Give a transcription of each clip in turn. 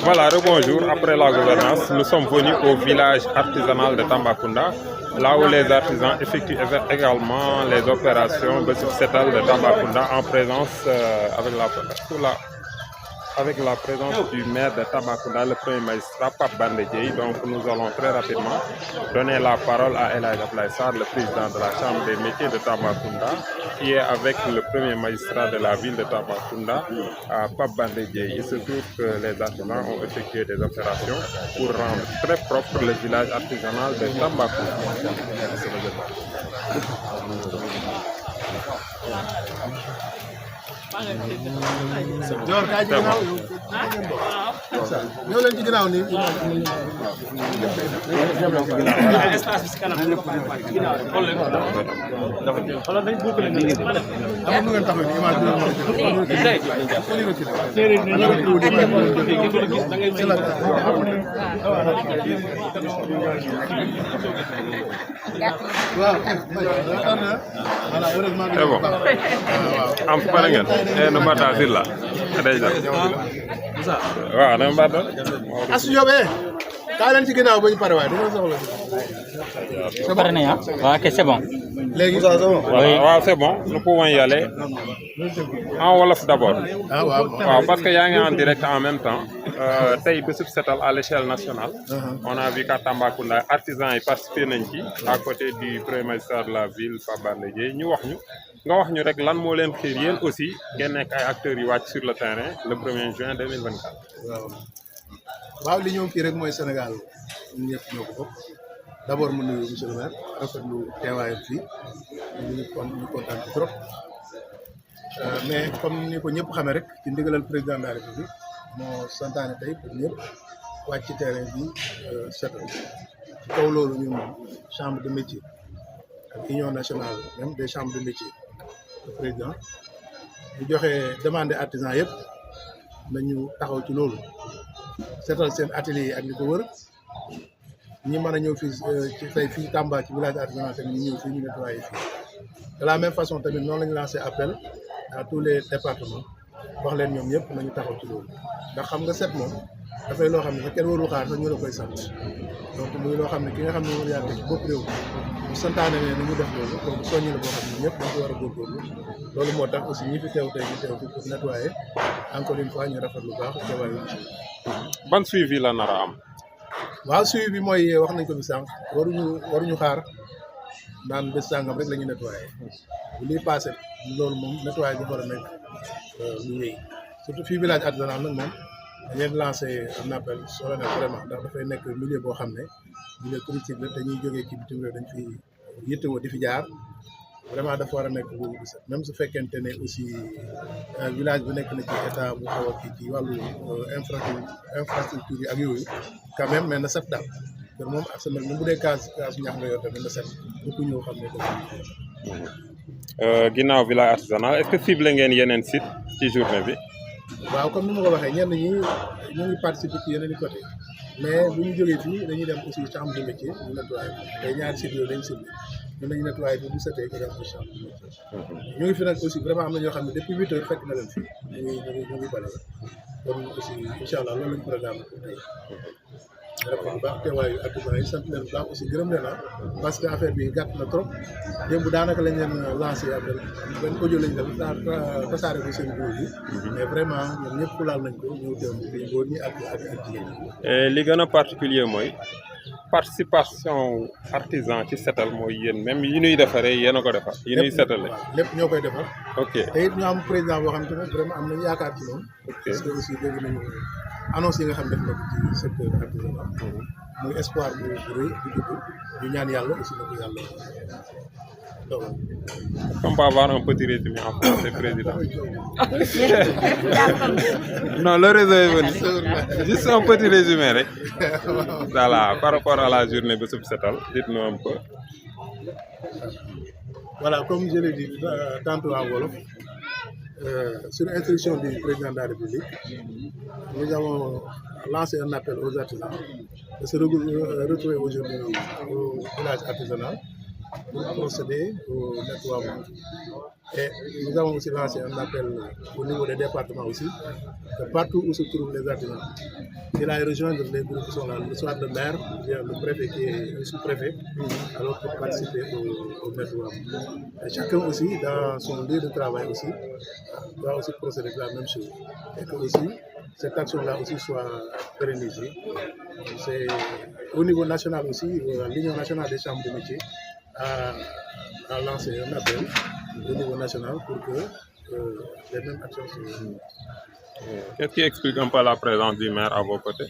Voilà, rebonjour. Après la gouvernance, nous sommes venus au village artisanal de Tambacounda, là où les artisans effectuent également les opérations de Setal de Tambacounda en présence avec la présence du maire de Tambacounda, le premier magistrat Pape Bandé Dièye. Donc nous allons très rapidement donner la parole à El Hadj Abdoulaye Sarr, le président de la Chambre des métiers de Tambacounda, qui est avec le premier magistrat de la ville de Tambacounda, Pape Bandé Dièye. Il se trouve que les artisans ont effectué des opérations pour rendre très propre le village artisanal de Tambacounda. Dior kaay ci ginnaaw ñëw leen ci ginnaaw nii espace bi ci kanam wala dañ boucler ni ngeen am nu ngeen taxaw ni image c'est bon am pare ngeen no mbaɗɗa silla déjà waaw no mbaɗɗa Astou Diop kaa leen ci ginnaaw ba ñu pare waaye dañoo soxla pare nañ waaw ok c'est bon léegi waaw c'est bon nous pouvons y aller en wolof d'abord waaw parce que yaa ngi en direct en même temps tey bésub setal à l'échelle nationale on a vu qu'à Tambacounda artisans yi participé nañ ci à côté du premier magistrat de la ville Pape Bandé Dièye ñu wax ñu nga wax ñu rek lan moo leen xiir yéen aussi ngeen nekk ay acteurs yu wàcc sur le terrain le 1er juin 2024. waaw li ñëw fii rek mooy Sénégal ñun ñëpp ñoo ko bokk d'abord mu nuyu monsieur le maire rafetlu teewaayam fii ñu kontaan ci trop mais comme ni ko ñëpp xamee rek ci ndigalal président de la république moo santaane tey pour ñëpp wàcc ci terrain bi setal ci kaw loolu ñun chambre de métier ak union nationale même des chambres de métier le président bu joxe demandé artisan yëpp nañu taxaw ci loolu seetal seen atelier yi ak li ko wër ñi mën a ñëw fii ci tey fii Tamba ci village artisanal tamit ñu ñëw fii ñu nettoyé fii de la même façon tamit noonu lañu lancé appel à tous les départements wax leen ñoom ñëpp nañu taxaw ci loolu ndax xam nga set moom dafay loo xam ne kenn warul xaar sax ñu la koy sant donc muy loo xam ne ki nga xam ne moom yaa ci bopp réew mu santaane ne ni ñu def loolu donc soññi la boo xam ne ñëpp dañ ko war a góorgóorlu loolu moo tax aussi ñi fi teew tey ñu teew fi pour nettoyer encore une fois ñu rafet lu baax teewaayu ban suivi la nar a am. waaw suivi bi mooy wax nañ ko bi sànq waruñu xaar naan bés sàngam rek la ñuy nettoyer bu liy passé loolu moom nettoyer bi war a nekk lu wéy surtout fii village artisanal nag moom dañ leen lancé un appel solennel vraiment ndax dafay nekk milieu boo xam ne milieu touristique la dañuy jógee ci bitim réew dañ fi yittewoo di fi jaar vraiment dafa war a nekk boobu bu set même su fekkente ne aussi village bu nekk na ci état bu xaw a kii ci wàllu infrastructure yi ak yooyu quand même mais na set daal kër moom ak sa mel même bu dee kaas ñax nga yor tamit na set bu ko ñëw xam ne ginnaaw village artisanal est-ce que ciblé ngeen yeneen site ci journée bi. waaw comme ni ma ko waxee ñenn ñi ñu ngi participer ci yeneen i côté mais bu ñu jógee fii dañuy dem aussi chambre de métier ñu nettoyé tey ñaari sites yooyu dañ ciblé ñun dañuy nettoyé bi bu setee ñu dem ci chambre de métier ñu ngi fi nag aussi vraiment am na ñoo xam ne depuis 8 heures fekk na leen fii ñu ngi bale kon aussi incha allah loolu lañu programme pour tey rafet bu baax teewaayu artisan yi sant leen bu baax aussi gërëm leen parce que affaire bi gàtt na trop démb daanaka lañ leen lancé appel benn audio lañ def tasaare ko seen groupe yi mais vraiment ñoom ñëpp laal nañ ko ñëw teew bi góor ñi ak jigéen ñi. li gën a particulier mooy participation artisan ci setal mooy yéen même yi ñuy defaree yéen a ko defar yi ñuy setale lépp ñoo koy defar ok te it ñu am président boo xam ne vraiment am nañu yaakaar ci moom parce que aussi dégg nañu annonce yi nga xam def na ko ci secteur artisanal muy espoir bu rëy bu dugg ñu ñaan yàlla aussi na ko yàlla dogal. On peut avoir un petit résumé en français, président. Non, le résumé, juste un petit résumé. Voilà, par rapport à la journée de Setal, dites-nous un peu. Voilà, comme je l'ai dit tantôt en Wolof, sur instruction du président de la République, nous avons lancé un appel aux artisans de se retrouver aujourd'hui au village artisanal pour procéder au nettoiement Et nous avons aussi lancé un appel au niveau des départements aussi, que partout où se trouvent les artisans, qu'il aille rejoindre les groupes qui sont là, soit le maire, ou bien le préfet qui est le sous-préfet, alors pour participer au maître. Et chacun aussi, dans son lieu de travail aussi, doit aussi procéder de la même chose. Et que aussi, cette action-là aussi soit pérennisée. C'est au niveau national aussi, l'Union nationale des chambres de métiers a lancé un appel au niveau national pour que les mêmes actions se... Qu'est-ce qui explique un peu la présence du maire à vos côtés?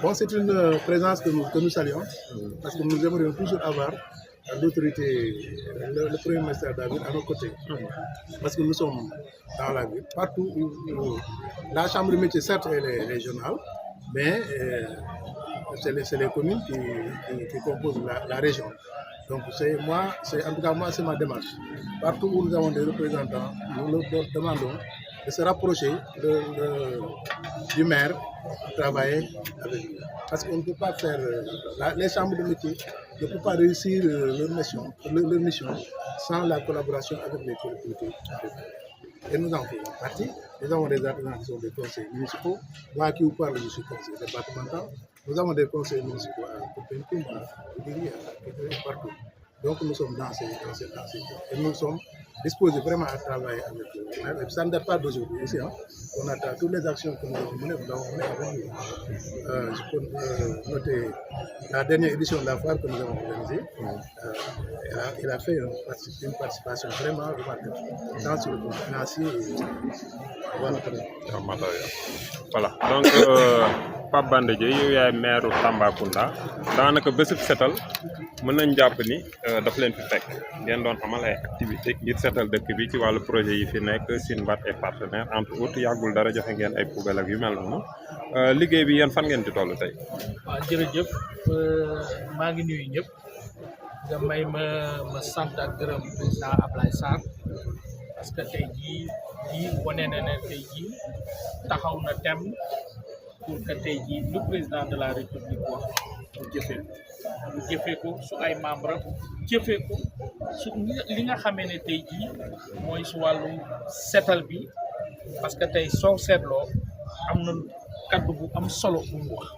Bon, c'est une présence que nous saluons, parce que nous aimerions toujours avoir l'autorité, le premier ministère de la ville à nos côtés. Parce que nous sommes dans la ville, partout où la chambre de métier, certes, elle est régionale, mais c'est les communes qui composent la région. Donc, en tout cas, moi, c'est ma démarche. Partout où nous avons des représentants, nous leur demandons de se rapprocher du maire pour travailler avec lui. Parce qu'on ne peut pas faire... les chambres de métier ne peuvent pas réussir leur mission sans la collaboration avec les collectivités. Et nous en faisons partie. Nous avons des artisans qui sont des conseils municipaux. Moi qui vous parle, je suis conseiller départemental. Nous avons des conseils municipaux à Copenhague, à partout. Donc nous sommes dans ces et nous sommes disposés vraiment à travailler avec eux. Ça ne date pas d'aujourd'hui aussi. Hein. On a toutes les actions que nous avons menées, avec nous. Je peux noter la dernière édition de la foire que nous avons organisée. Il a fait une participation vraiment remarquable, tant sur le plan financier et voilà. Donc, Pape Banda Dièye yow yaay maire Tambacounda daanaka bésub setal mën nañ jàpp ni daf leen fi fekk ngeen doon amal ay activité ngir setal dëkk bi ci wàllu projet yi fi nekk Sinbat et partenaire entre autres yàggul dara joxe ngeen ay poubelle ak yu mel noonu liggéey bi yéen fan ngeen ci toll tey. waaw jërëjëf maa ngi nuyu ñëpp nga may ma sant ak gërëm président Ablaye Sarr parce que tey jii wane na ne tey jii taxaw na tem pour que tey jii lu président de la république wax mu jëfee ko su ay membre jëfee ko su li nga xamee ne tey jii mooy su wàllu setal bi parce que tey soo seetloo am na kaddu bu am solo bu mu wax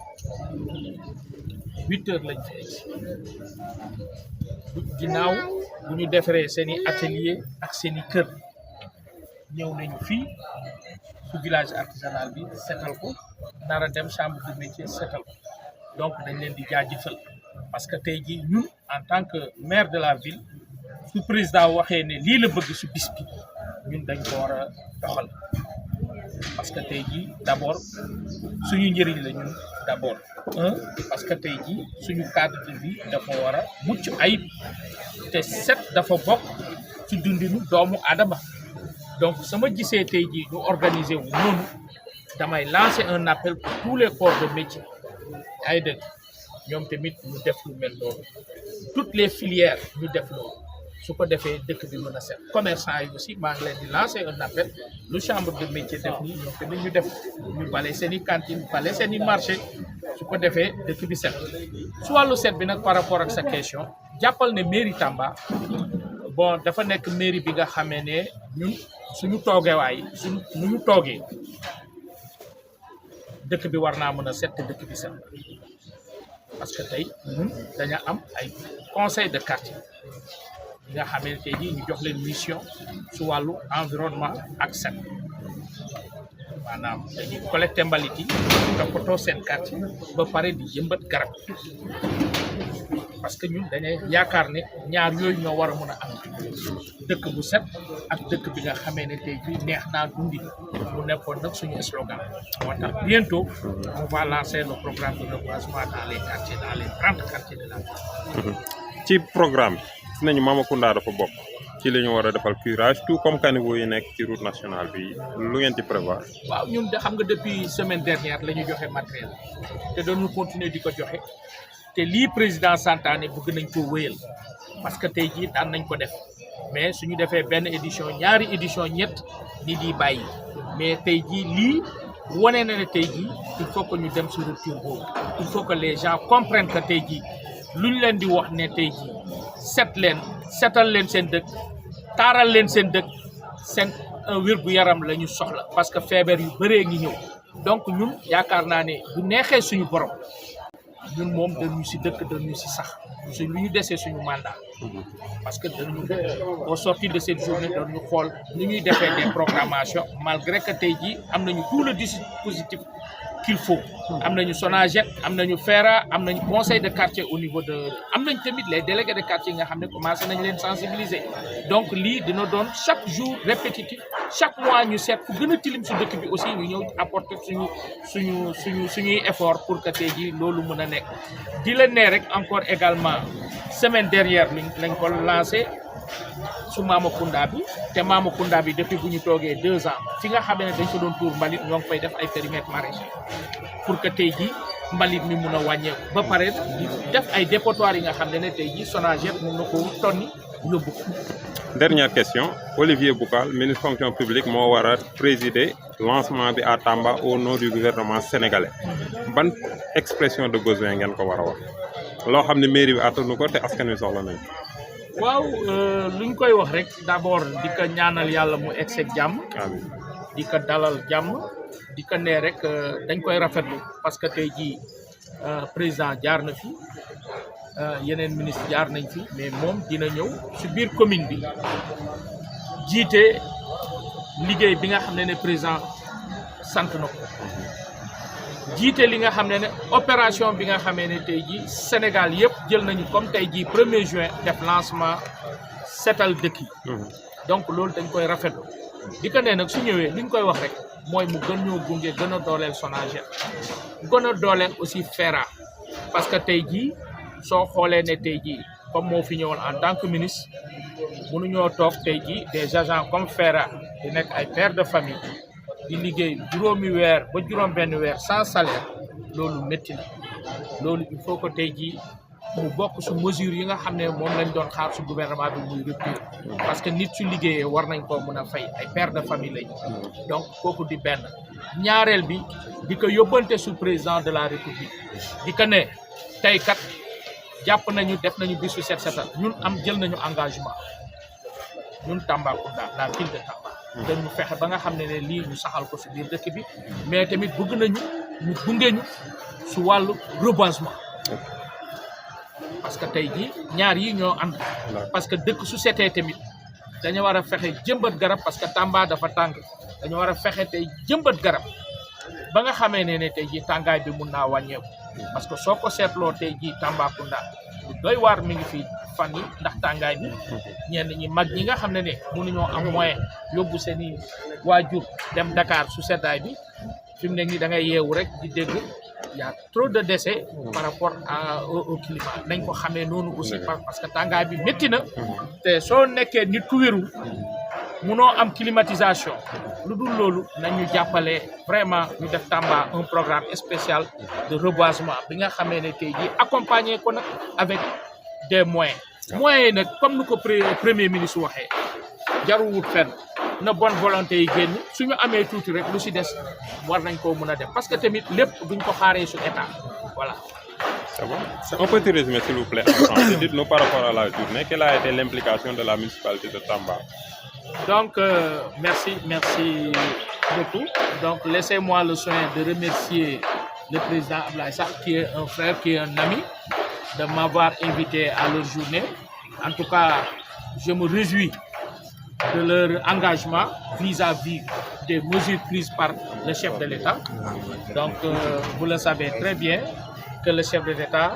8 heures lañ fi ginnaaw bu ñu defaree seen i atelier ak seen i kër ñëw nañu fii su village artisanal bi setal ko nar a dem chambre de métier setal ko donc dañ leen di jaajëfal parce que tey jii ñun en tant que maire de la ville su président waxee ne lii la bëgg su bis bi ñun dañ ko war a doxal parce que tey jii d'abord suñu njëriñ la ñun d'abord parce que tey jii suñu cadre de vie dafa war a mucc ayib te set dafa bokk ci dundinu doomu Adama donc sama gisee tey jii ñu organiser wu noonu damay lancer un appel pour tous les corps de métier ay dëgg ñoom tamit ñu def lu mel noonu toutes les filières ñu def loolu su ko defee dëkk bi mën a set commerçant yi aussi maa ngi leen di lancer un appel lu chambre de métier def nii ñoom tamit ñu def ñu bale seen i cantine bale seen i marché su ko defee dëkk bi set su wàllu set bi nag par rapport ak sa question jàppal ne mairie Tamba bon dafa nekk mairie bi nga xamee ne ñun suñu toogewaay suñu nu ñu toogee dëkk bi war naa mën a set te dëkk bi set parce que tey ñun dañu am ay conseil de quartier yi nga xamee ne tey jii ñu jox leen mission su wàllu environnement ak set maanaam dañuy collecté mbalit yi toppatoo seen quartier ba pare di jëmbat garab parce que ñun dañuy yaakaar ne ñaar yooyu ñoo war a mën a am dëkk bu set ak dëkk bi nga xamee ne tey jii neex naa dundi mu nekkoon nag suñu slogan moo tax bientôt on va lancer le programme de reboisement dans les quartiers dans les 30 quartiers de la ville. ci programme bi nañu Mamakunda dafa bokk ci li ñu war a defal curage tout comme caniveau yi nekk ci route nationale bi lu ngeen ci prévoir. waaw ñun de xam nga depuis semaine dernière la ñu joxe matériel te doon ñu continuer di ko joxe te lii président santaane bëgg nañ ko wéyal parce que tey jii daan nañ ko def mais suñu defee benn édition ñaari édition ñett ni di bàyyi mais tey jii lii wane na ne tey jii il faut que ñu dem sur rupture boobu il faut que les gens comprennent que tey jii luñ leen di wax ne tey jii setal leen seen dëkk taaral leen seen dëkk seen wér-gu-yaram la ñu soxla parce que feebar yu bëree ngi ñëw donc ñun yaakaar naa ne bu neexee suñu borom ñun moom dañu si dëkk dañu si sax lu ñu desee suñu mandat parce que dañu au sortir de cette journée dañu xool nu ñuy defee des programmations malgré que tey jii am nañu tout le dispositif qu'il faut am nañu SONAGED am nañu FERA am nañu conseil de quartier au niveau de am nañ tamit les délégués de quartier nga xam ne commencé nañ leen sensibiliser donc lii dina doon chaque jour répétitif chaque mois ñu seet fu gën a tilim su dëkk bi aussi ñu ñëw apporter suñuy effort pour que tey jii loolu mën a nekk di la ne rek encore également semaine dernière lañ ko lancé su Mamakunda bi te Mamakunda bi depuis bu ñu toogee 2 ans fi nga xam ne dañ ko doon tuur mbalit ñoo ngi fay def ay périmètres maraîchers pour que tey jii mbalit mi mun a wàññeeku ba pare di def ay dépotoirs yi nga xam ne tey jii SONAGED mun na ko tonni yóbbu ko. Dernière question Olivier Boucal ministre fonction publique moo war a présider lancement bi à Tamba au nom du gouvernement sénégalais ban expression de besoin ngeen ko war a wax loo xam ne mairie bi attanu ko te askan wi soxla nañ waaw lu ñu koy wax rek d'abord di ko ñaanal yàlla mu egg ak jàmm. amiin di ko dalal jàmm di ko nee rek dañ koy rafetlu parce que tey jii président jaar na fi yeneen ministre jaar nañ fi mais moom dina ñëw ci biir commune bi jiite liggéey bi nga xam ne président sant na ko jiite li nga xam ne opération bi nga xamee ne tey jii Sénégal yëpp jël nañu comme tey jii 1er juin def lancement setal dëkk yi donc loolu dañ koy rafetlu di ko nee nag su ñëwee li ñu koy wax rek mooy mu gën ñoo gunge gën a dooleel SONAGED gën a dooleel aussi FERA parce que tey jii soo xoolee ne tey jii comme moo fi ñëwoon en tant que ministre mënuñoo toog tey jii des agents comme FERA di nekk ay pères de famille di liggéey juróomi weer ba juróom benn weer sans salaire loolu métti na loolu il faut que tey jii mu bokk su mesure yi nga xam ne moom lañ doon xaar su gouvernement bi muy rupture parce que nit su liggéeyee war nañ koo mën a fay ay pères de famille lañu donc kooku di benn ñaareel bi di ko yóbbante su président de la république di ko ne tey kat jàpp nañu def nañu bisu set setal ñun jël nañu engagement ñun Tambacounda la ville de Tamba dañu fexe ba nga xam ne lii ñu saxal ko si biir dëkk bi mais tamit bëgg nañu ñu gunge ñu su wàllu reboisement parce que tey jii ñaar yi ñoo ànd parce que dëkk su setee tamit dañu war a fexe jëmbat garab parce que Tamba dafa tàng dañu war a fexe tey jëmbat garab ba nga xamee ne tey jii tàngaay bi mun naa wàññeeku parce que soo ko seetloo tey jii Tambacounda lu doy waar mi ngi fii fan yi ndax tàngaay bi ñenn ñi mag ñi nga xam ne mënuñoo am moyen yóbbu seeni waajur dem Dakar su seddaay bi fi mu ne nii da ngay yeewu rek di dégg y a trop de décès par rapport au climat nañ ko xamee noonu aussi parce que tàngaay bi métti na te soo nekkee nit ku wéru munoo am climatisation lu dul loolu nañu jàppale vraiment ñu def Tamba un programme spécial de reboisement bi nga xamee ne tey jii accompagner ko nag avec des moyens yi nag comme nu ko premier ministre waxee jaruwut fenn na bonne volonté yi génn suñu amee tuuti rek lu si des war nañ koo mën a def parce que tamit lépp duñ ko xaaree su état voilà. C'est bon. Un petit résumé s'il vous plaît en français. Dites-nous par rapport à la journée, quelle a été l'implication de la municipalité de Tamba? Donc merci beaucoup. Donc laissez-moi le soin de remercier le président Abdoulaye Sarr qui est un frère, qui est un ami, de m'avoir invité à leur journée. En tout cas, je me réjouis de leur engagement vis-à-vis des mesures prises par le chef de l'État. Donc, vous le savez très bien que le chef de l'État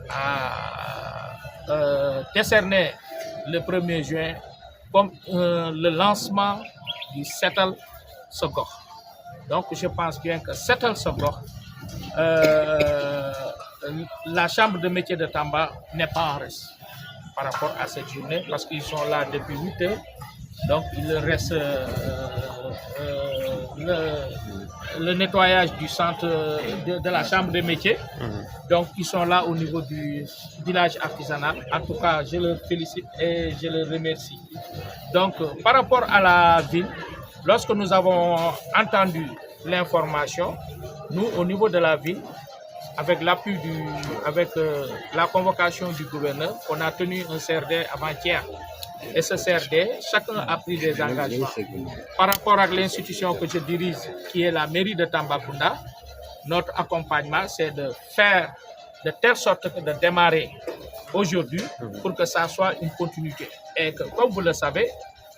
a décerné le 1er juin comme le lancement du Setal sa Gox. Donc, je pense bien que Setal sa Gox, la chambre de métier de Tamba n'est pas en reste par rapport à cette journée parce qu'ils sont là depuis 8 heures. Donc, il leur reste le nettoyage du centre de la chambre de métier. Donc, ils sont là au niveau du village artisanal. En tout cas, je leur félicite et je leur remercie. Donc, par rapport à la ville, lorsque nous avons entendu l'information, nous, au niveau de la ville, avec l'appui avec la convocation du gouverneur, on a tenu un CRD avant-hier et ce CRD, chacun a pris des engagements. Par rapport à l'institution que je dirige, qui est la mairie de Tambacounda, notre accompagnement, c'est de faire de telle sorte que de démarrer aujourd'hui pour que ça soit une continuité. Et que, comme vous le savez,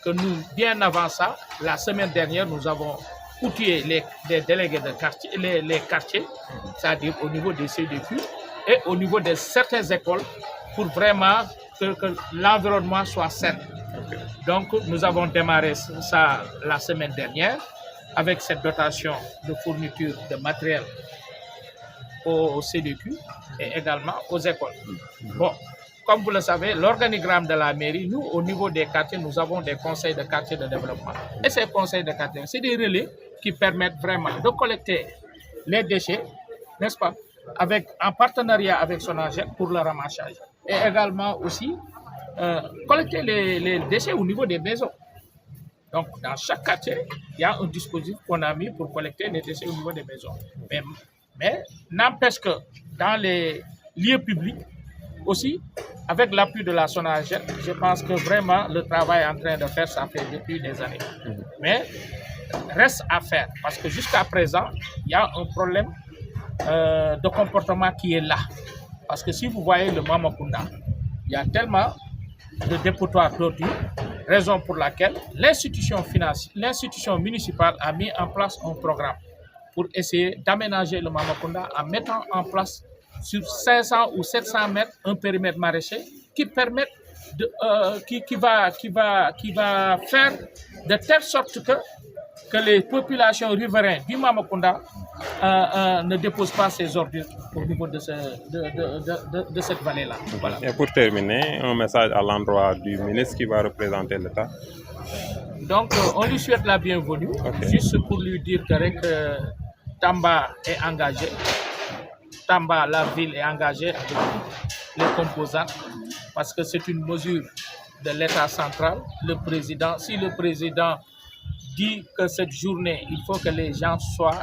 que nous, bien avant ça, la semaine dernière, nous avons outillé les délégués de quartier, les quartiers, c'est-à-dire au niveau des CDQ et au niveau de certaines écoles, pour vraiment que l'environnement soit sain. Donc, nous avons démarré ça la semaine dernière avec cette dotation de fourniture de matériel au CDQ et également aux écoles. Bon, comme vous le savez, l'organigramme de la mairie, nous, au niveau des quartiers, nous avons des conseils de quartier de développement. Et ces conseils de quartier, c'est des relais qui permettent vraiment de collecter les déchets, n'est-ce pas, en partenariat avec Sonaged pour le ramassage. Et également aussi collecter les déchets au niveau des maisons. Donc, dans chaque quartier, il y a un dispositif qu'on a mis pour collecter les déchets au niveau des maisons. Mais n'empêche que dans les lieux publics, aussi, avec l'appui de la Sonaged, je pense que vraiment le travail est en train de faire, ça fait depuis des années. Mais reste à faire, parce que jusqu'à présent, il y a un problème de comportement qui est là. Parce que si vous voyez le Mamakunda, il y a tellement de dépotoirs d'ordures, raison pour laquelle l'institution municipale a mis en place un programme pour essayer d'aménager le Mamakunda en mettant en place sur 500 ou 700 mètres un périmètre maraîcher qui permet qui va faire de telle sorte que les populations riveraines du Mamakunda ne déposent pas ces ordures au niveau de cette vallée-là. Voilà. Et pour terminer, un message à l'endroit du ministre qui va représenter l'État. Donc, on lui souhaite la bienvenue, juste pour lui dire que Tamba est engagé. Tamba, la ville, est engagée avec les composants parce que c'est une mesure de l'État central. Si le président dit que cette journée, il faut que les gens soient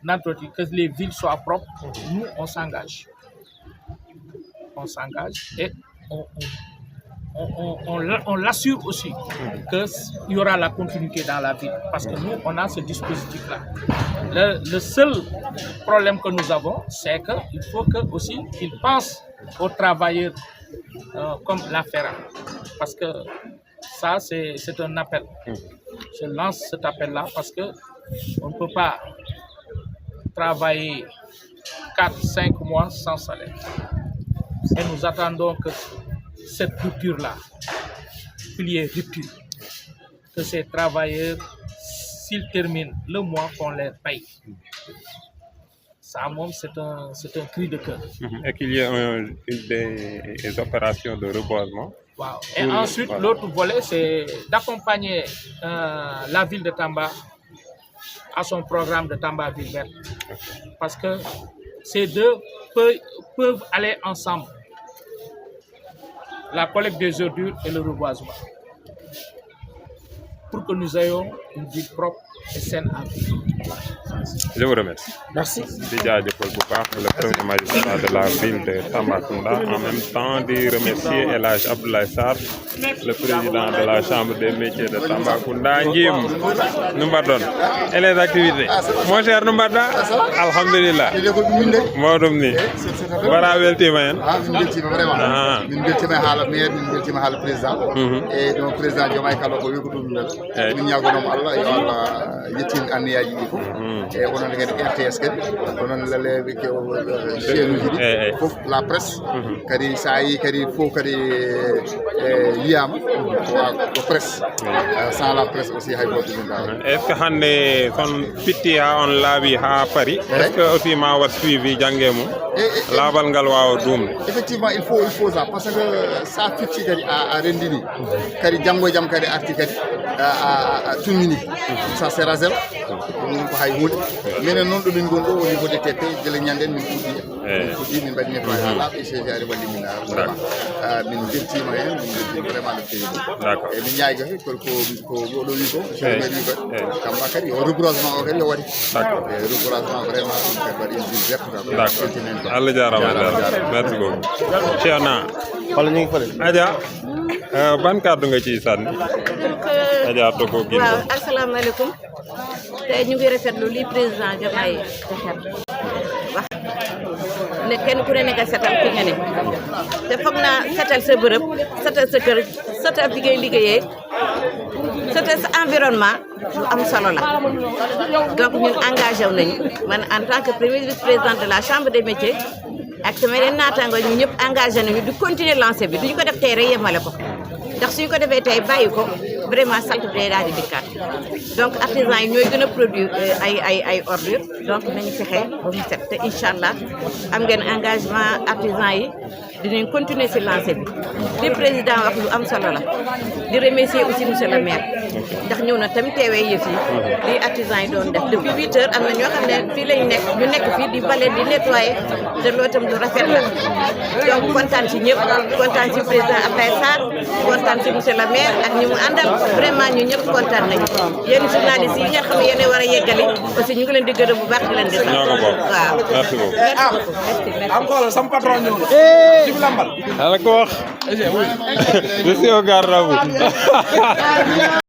entretenus, que les villes soient propres, nous, on s'engage. On s'engage et on l'assure aussi qu'il y aura la continuité dans la ville. Parce que nous, on a ce dispositif-là. Le seul problème que nous avons, c'est qu'il faut aussi qu'ils pensent aux travailleurs comme la Ferra. Parce que ça, c'est un appel. Je lance cet appel-là parce qu'on ne peut pas travailler 4-5 mois sans salaire. Et nous attendons que cette rupture-là, qu'il y ait rupture, que ces travailleurs, s'ils terminent le mois, qu'on les paye. Ça, c'est un cri de cœur. Et qu'il y ait des opérations de reboisement. Wow. Et ensuite, l'autre volet, c'est d'accompagner la ville de Tamba à son programme de Tamba Ville Verte. Parce que ces deux peuvent aller ensemble. La collecte des ordures et le reboisement. Pour que nous ayons une ville propre et saine à vivre. Je vous remercie. Merci. Déjà, le premier magistrat de la ville de Tambacounda, en même temps de remercier El Hadj Abdoulaye Sarr, le président de la chambre des métiers de Tambacounda. Njim, Numbardon. Et les activités. Mon cher Numbarda, Alhamdulillah. Modum ni. Bara weltima. Min beltima vraiment. Min beltima haala maire, min beltima haala président. Et donc président Diomaye kala ko wi ko dum mel. Min ñagonom Allah yo Allah yettin anniyaji ɗi fof. Et on a kadi RTS kadi onon laleɓe ke chaîne uji ɗi fof la presse kadi sa yi kadi fof kadi yiyama ko presse sans la presse aussi hay goto ɗum dawa. Est ce que hande son pitti ha on laaɓi ha paari est ce que aussi ma wat suivi jangge mum laabal ngal wawa ɗumde. Effectivement il faut ça parce que sa fitti kadi a rendini kadi janggo e jaam kadi arti kadi a tummini ça c'est rasel ɗum ko hay hunde minen noon ɗo min gon ɗo au niveau de TP jele ñanden min fuɗɗi min mbaɗi nettoyé ha laaɓa ECG ari walli min vraiment min beltima hen min beltima vraiment no feewi e min ñaagi ko yoɗo wi ko monsieur le maire wi ko Tamba kadi o reboisement o kadi o waɗi reboisement vraiment ɗum kadi waɗi une ville verte Allah jarama merci beaucoup Cheikh na walla ñi ngi fale Adja ban kàddu nga ciy sànni. Adja Togo Guine. waaw asalaamaaleykum tey ñu ngi rafetlu li président Diomaye Diakhar wax ne kenn ku ne nga setal fi nga ne te foog naa setal sa bërëb setal sa kër setal fi ngay liggéeyee setal sa environnement lu am solo la donc ñun engagé wu nañu man en tant que premier vice-président de la chambre des métiers ak sama yeneen naataango ñu ñëpp engagé nañu di continuer lancé bi duñu ko def tey rek yemale ko ndax suñu ko defee tey bàyyi ko vraiment sant bi day daal di dikkaat donc artisans yi ñooy gën a produire ay ordures donc nañu fexe ba mu set te incha allah am ngeen engagement artisans yi dinañ continuer si lancé bi li président wax lu am solo la di remercier aussi monsieur le maire ndax ñëw na tamit teewee yëf yi li artisans yi doon def depuis 8 heures am na ñoo xam ne fii lañ nekk ñu nekk fii di bale di nettoyer te loolu itam lu rafet la donc kontaan ci ñëpp kontaan ci président Abdoulaye Sarr kontaan ci monsieur le maire ak ñi mu àndal vraiment ñu ñëpp kontaan nañu yéen journalistes yi nga xam ne yéen a war a yeggali aussi ñu ngi leen di gërëm bu baax di leen di sant waaw merci beaucoup. am xoolal sama patron ñëw na ci lambal ala ko wax je suis au garde à vous